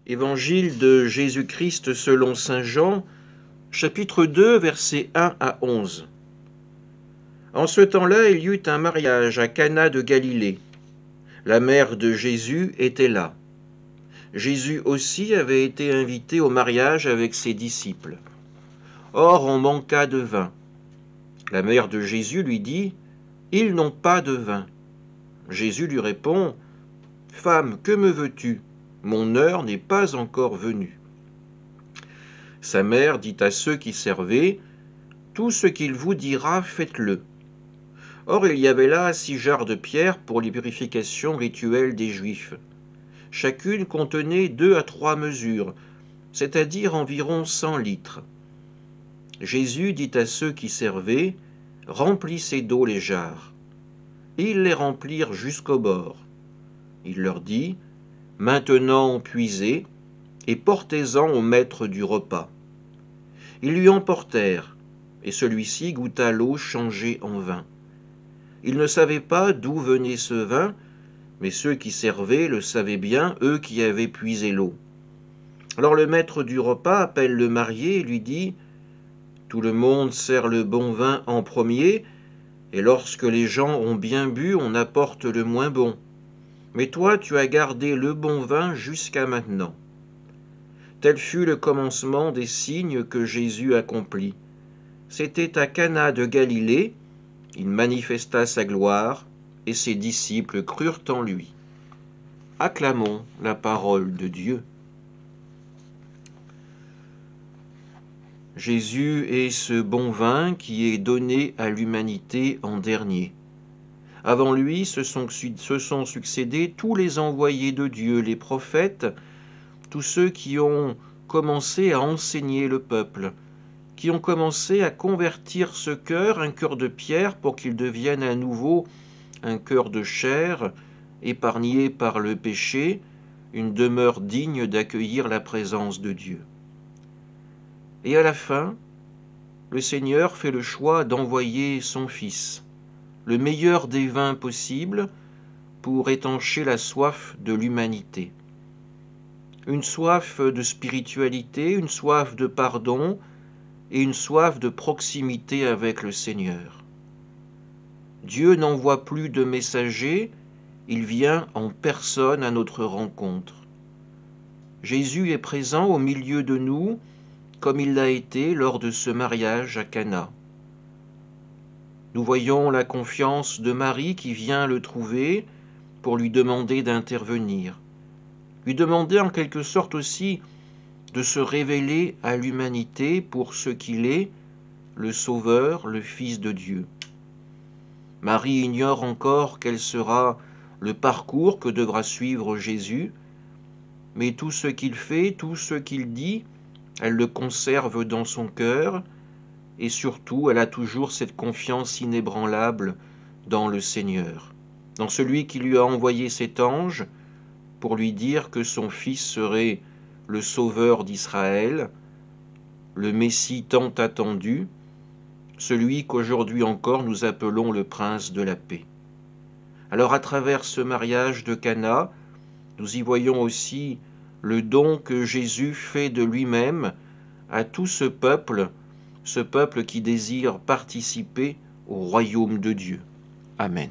Évangile de Jésus-Christ selon saint Jean, chapitre 2, versets 1 à 11. En ce temps-là, il y eut un mariage à Cana de Galilée. La mère de Jésus était là. Jésus aussi avait été invité au mariage avec ses disciples. Or, on manqua de vin. La mère de Jésus lui dit, « Ils n'ont pas de vin. » Jésus lui répond, « Femme, que me veux-tu ? Mon heure n'est pas encore venue. » Sa mère dit à ceux qui servaient, « Tout ce qu'il vous dira, faites-le. » Or il y avait là 6 jarres de pierre pour les purifications rituelles des Juifs. Chacune contenait 2 à 3 mesures, c'est-à-dire environ 100 litres. Jésus dit à ceux qui servaient, « Remplissez d'eau les jarres. » Et ils les remplirent jusqu'au bord. Il leur dit, « Maintenant puisez, et portez-en au maître du repas. » Ils lui emportèrent, et celui-ci goûta l'eau changée en vin. Ils ne savaient pas d'où venait ce vin, mais ceux qui servaient le savaient bien, eux qui avaient puisé l'eau. Alors le maître du repas appelle le marié et lui dit, « Tout le monde sert le bon vin en premier, et lorsque les gens ont bien bu, on apporte le moins bon. Mais toi, tu as gardé le bon vin jusqu'à maintenant. » Tel fut le commencement des signes que Jésus accomplit. C'était à Cana de Galilée, il manifesta sa gloire, et ses disciples crurent en lui. Acclamons la parole de Dieu. Jésus est ce bon vin qui est donné à l'humanité en dernier. Avant lui se sont succédés tous les envoyés de Dieu, les prophètes, tous ceux qui ont commencé à enseigner le peuple, qui ont commencé à convertir ce cœur, un cœur de pierre, pour qu'il devienne à nouveau un cœur de chair, épargné par le péché, une demeure digne d'accueillir la présence de Dieu. Et à la fin, le Seigneur fait le choix d'envoyer son Fils, le meilleur des vins possibles, pour étancher la soif de l'humanité. Une soif de spiritualité, une soif de pardon et une soif de proximité avec le Seigneur. Dieu n'envoie plus de messagers, il vient en personne à notre rencontre. Jésus est présent au milieu de nous, comme il l'a été lors de ce mariage à Cana. Nous voyons la confiance de Marie qui vient le trouver pour lui demander d'intervenir, lui demander en quelque sorte aussi de se révéler à l'humanité pour ce qu'il est, le Sauveur, le Fils de Dieu. Marie ignore encore quel sera le parcours que devra suivre Jésus, mais tout ce qu'il fait, tout ce qu'il dit, elle le conserve dans son cœur, et surtout elle a toujours cette confiance inébranlable dans le Seigneur, dans celui qui lui a envoyé cet ange pour lui dire que son Fils serait le Sauveur d'Israël, le Messie tant attendu, celui qu'aujourd'hui encore nous appelons le Prince de la paix. Alors à travers ce mariage de Cana, nous y voyons aussi le don que Jésus fait de lui-même à tout ce peuple qui désire participer au royaume de Dieu. Amen.